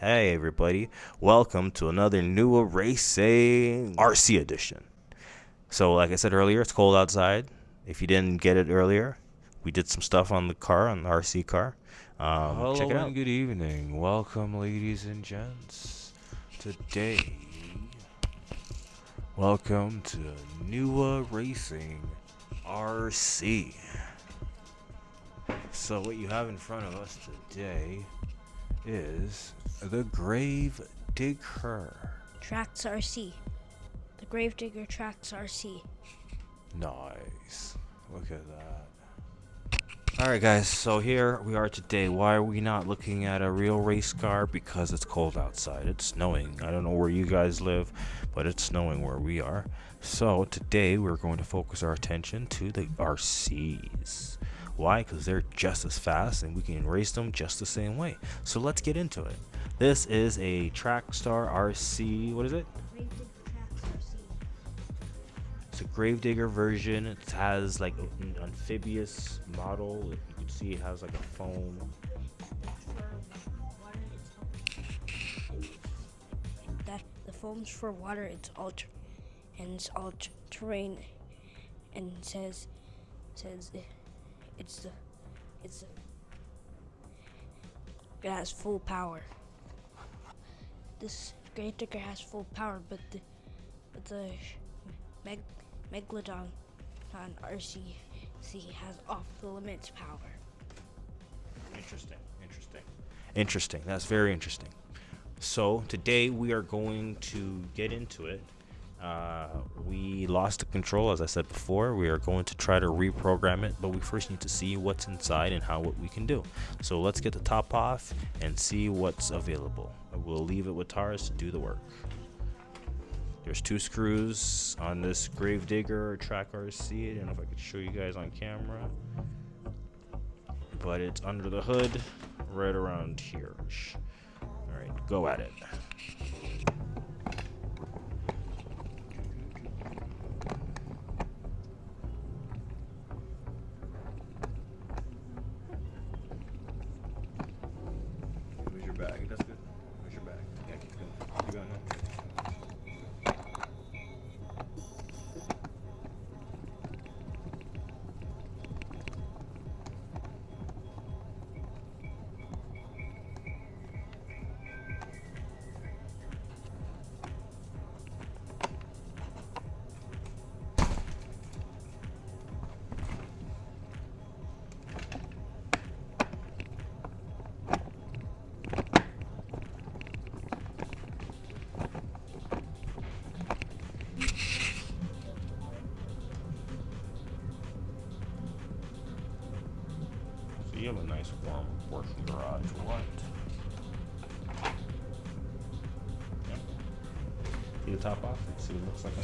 Hey everybody, welcome to another New Racing RC edition. So like I said earlier, it's cold outside. If you didn't get it earlier, we did some stuff on the car, on the RC car. Check Hello it and out. good evening. Welcome, ladies and gents. Today, welcome to Newa Racing RC. So what you have in front of us today is the Grave Digger. Tracks RC. The Gravedigger Tracks RC. Nice. Look at that. Alright guys, so here we are today. Why are we not looking at a real race car? Because it's cold outside. It's snowing. I don't know where you guys live, but it's snowing where we are. So today we're going to focus our attention to the RCs. Why? Because they're just as fast and we can race them just the same way. So let's get into it. This is a Trackstar RC. What is it? Gravedigger Tracks RC. It's a Gravedigger version. It has like an amphibious model. You can see it has like a foam. That the foam's for water. It's all terrain, and says it's the it has full power. This Gravedigger has full power, but the Megalodon on RC has off the limits power. Interesting. That's very interesting. So today we are going to get into it. We lost the control, as I said before. We are going to try to reprogram it, but we first need to see what's inside and what we can do. So let's get the top off and see what's available. We'll leave it with Taurus to do the work. There's 2 screws on this Gravedigger Track RC. I don't know if I could show you guys on camera, but it's under the hood, right around here. All right, go at it. Where's your bag? That's good. Where's your bag? Yeah, keep going. Keep going now. So you have a nice warm working garage. What? Yeah. See the top off? Let's see what it looks like.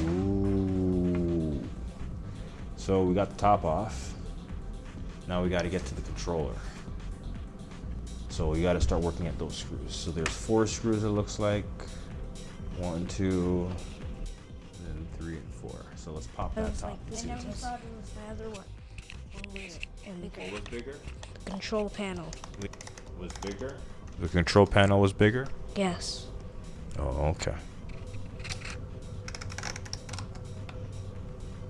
Ooh. So we got the top off. Now we got to get to the controller. So we got to start working at those screws. So there's 4 screws it looks like. 1, 2, then 3 and 4. So let's pop I that was top. like, and I see never what's thought it was the other one. What was bigger? The control panel. Was bigger? The control panel was bigger? Yes. Oh, okay.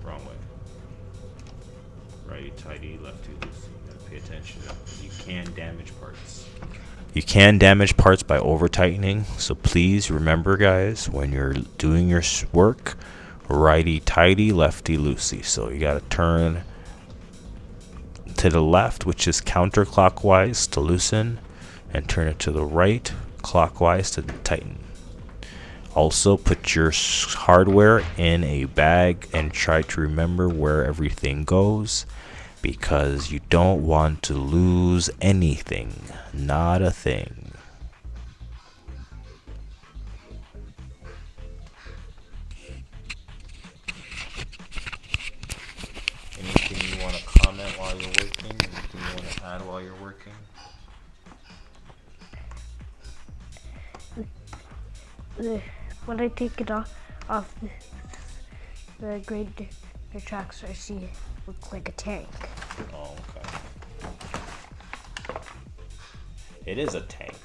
Wrong way. Righty tighty, lefty loosey. You gotta pay attention. You can damage parts. You can damage parts by over tightening. So please remember, guys, when you're doing your work, righty tighty, lefty loosey. So you gotta turn to the left, which is counterclockwise to loosen, and turn it to the right clockwise to tighten. Also put your hardware in a bag and try to remember where everything goes, because you don't want to lose anything. Not a thing. Anything you want to comment while you're working? Anything you want to add while you're working? When I take it off the Gravedigger Tracks RC, it looks like a tank. Oh, okay. It is a tank.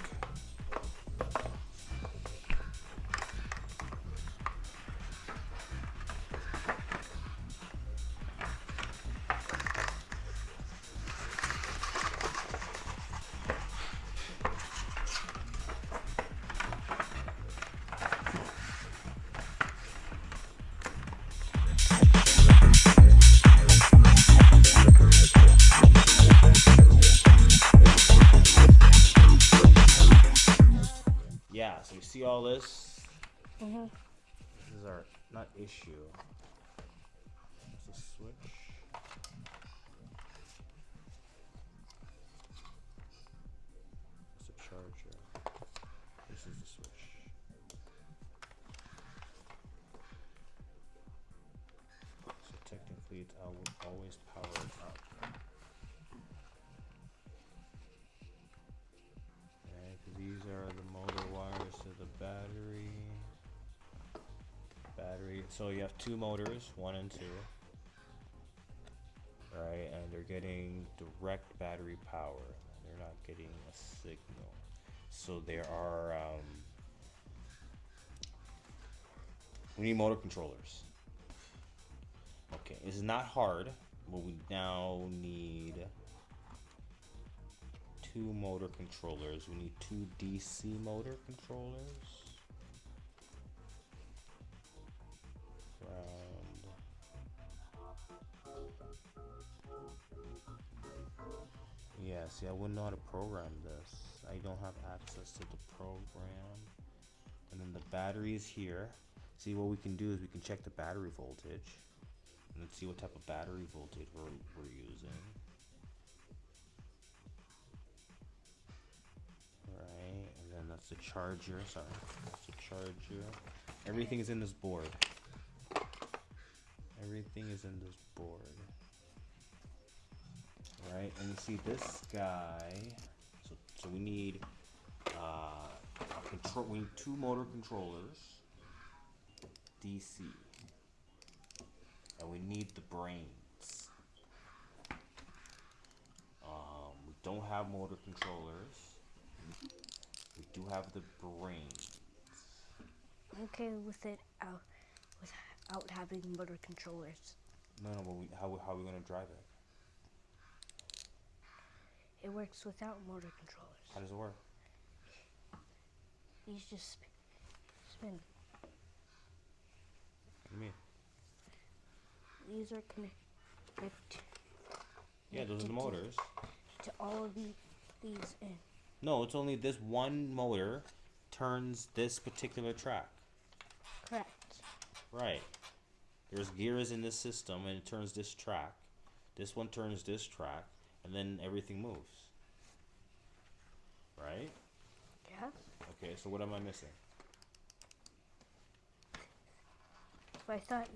Yeah, so you see all this? Mm-hmm. This is our, not issue. It's a switch. It's a charger. This is the switch. So technically it's always powered up. Right, these are the motor wires to the battery. So you have two motors, 1 and 2. Right, and they're getting direct battery power. They're not getting a signal. So there are we need motor controllers. Okay, this is not hard, but we now need 2 motor controllers. We need 2 DC motor controllers. Yeah, see, I wouldn't know how to program this. I don't have access to the program. And then the battery is here. See, what we can do is we can check the battery voltage. And let's see what type of battery voltage we're using. Right, and then that's the charger. Sorry, that's the charger. Everything is in this board. Everything is in this board. Right, and you see this guy. So we need we need 2 motor controllers, DC, and we need the brains. We don't have motor controllers. We do have the brains. I'm okay with it without having motor controllers. No, but how are we gonna drive it? It works without motor controllers. How does it work? These just spin. What do you mean? These are connected. Yeah, those are the motors. To all of these in. No, it's only this one motor turns this particular track. Correct. Right. There's gears in this system and it turns this track. This one turns this track, and then everything moves. Right? Yeah. Okay, so what am I missing? But I thought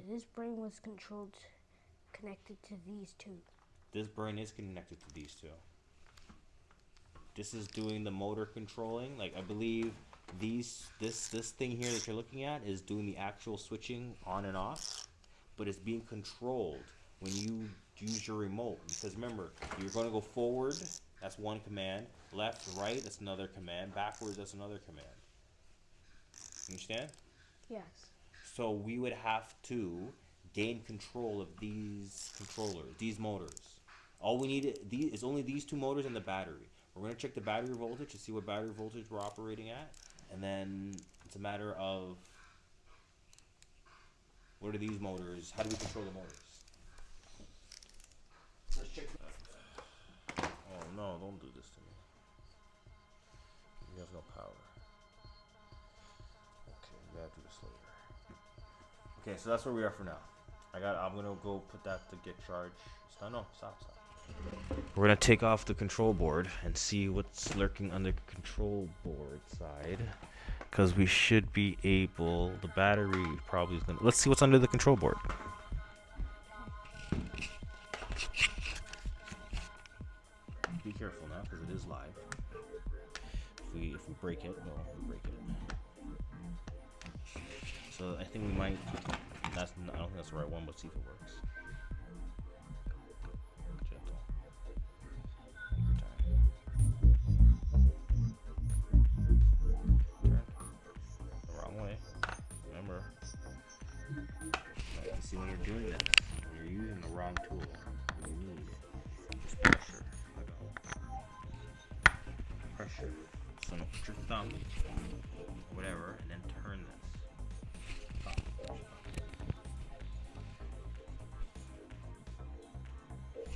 this brain was connected to these 2. This brain is connected to these 2. This is doing the motor controlling. Like, I believe this thing here that you're looking at is doing the actual switching on and off, but it's being controlled when you use your remote. Because remember, you're going to go forward, that's one command. Left, right, that's another command. Backwards, that's another command. You understand? Yes. So we would have to gain control of these controllers, these motors. All we need is only these 2 motors and the battery. We're going to check the battery voltage to see what battery voltage we're operating at. And then it's a matter of what are these motors? How do we control the motors? Let's check. Oh no, don't do this to me. You have no power. Okay, we gotta do this later. Okay, so that's where we are for now. I'm gonna go put that to get charged. No, stop. We're gonna take off the control board and see what's lurking under the control board side, because we should be able. The battery probably is gonna. Let's see what's under the control board. Be careful now, because it is live. If we break it, we'll break it. So I think we might. I don't think that's the right one, but see if it works. Gentle. Take your time. thumb, whatever, and then turn this.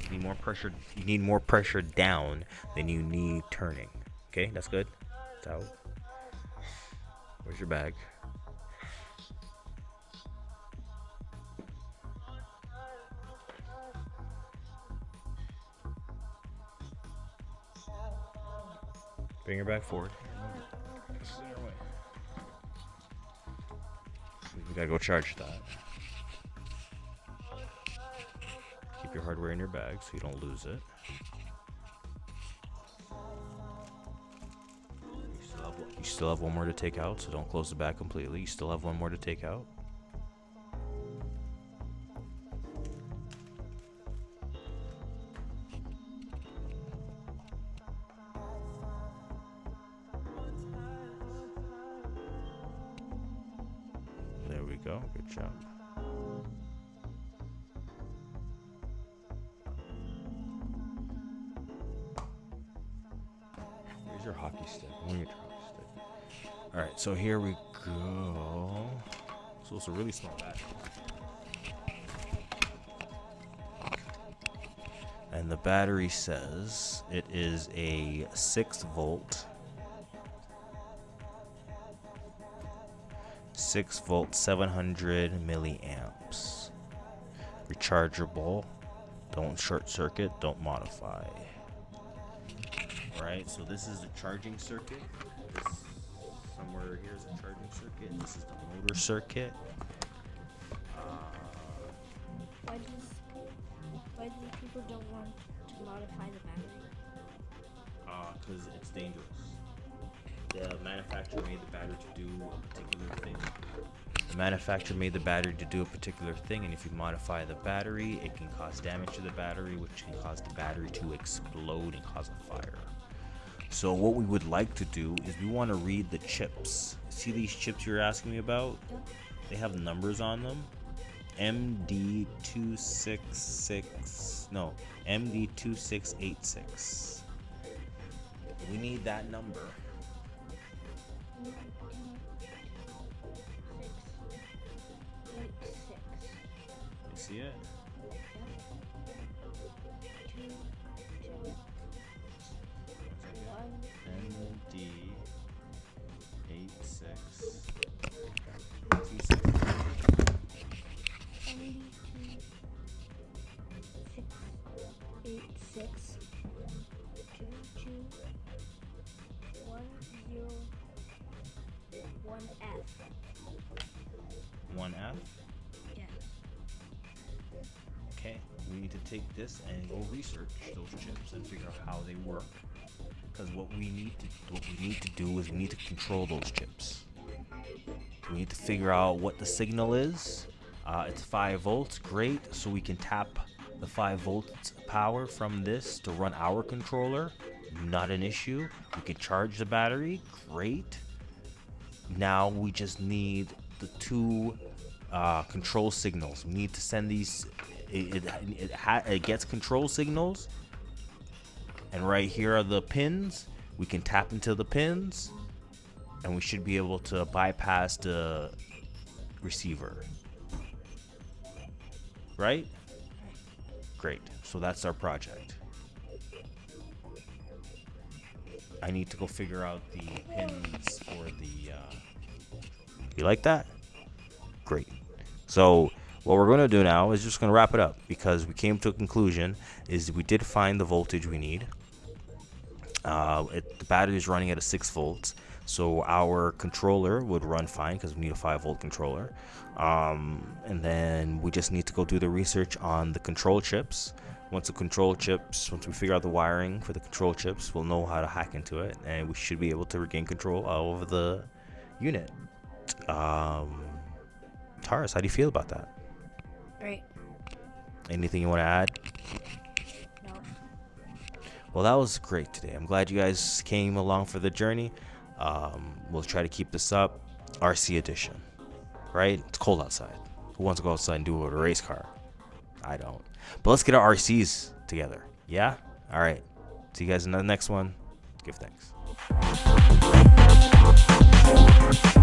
You need more pressure. You need more pressure down than you need turning. Okay, that's good. It's out. Where's your bag? Bring your bag forward. We gotta go charge that. Keep your hardware in your bag so you don't lose it. You still have one more to take out, so don't close the bag completely. You still have one more to take out. There we go. Good job. Where's your hockey stick? I want your hockey stick. All right, so here we go. So it's a really small battery. And the battery says it is a 6 volt 700 milliamps. Rechargeable. Don't short circuit, don't modify. Alright, so this is the charging circuit. This, somewhere here is a charging circuit. This is the motor circuit. Why do people don't want to modify the battery? Because it's dangerous. The manufacturer made the battery to do a particular thing. And if you modify the battery, it can cause damage to the battery, which can cause the battery to explode and cause a fire. So what we would like to do is we want to read the chips. See these chips you're asking me about? Yep. They have numbers on them. MD2686. We need that number. You see it? MD86. One F. Yeah. Okay, we need to take this and go research those chips and figure out how they work. Because what we need to do is we need to control those chips. We need to figure out what the signal is. It's 5 volts, great. So we can tap the 5 volts power from this to run our controller. Not an issue. We can charge the battery, great. Now we just need the 2 control signals. We need to send these. It gets control signals, and right here are the pins. We can tap into the pins, and we should be able to bypass the receiver. Right? Great. So that's our project. I need to go figure out the pins for the. You like that? Great. So what we're going to do now is just going to wrap it up, because we came to a conclusion is we did find the voltage we need. The battery is running at a 6 volts, so our controller would run fine because we need a 5 volt controller. And then we just need to go do the research on the control chips. Once we figure out the wiring for the control chips, we'll know how to hack into it, and we should be able to regain control over the unit. Taurus, how do you feel about that? Great. Anything you want to add? No. Well, that was great today. I'm glad you guys came along for the journey. We'll try to keep this up. RC edition, right? It's cold outside. Who wants to go outside and do it with a race car? I don't. But let's get our RCs together. Yeah? All right. See you guys in the next one. Give thanks. Bye.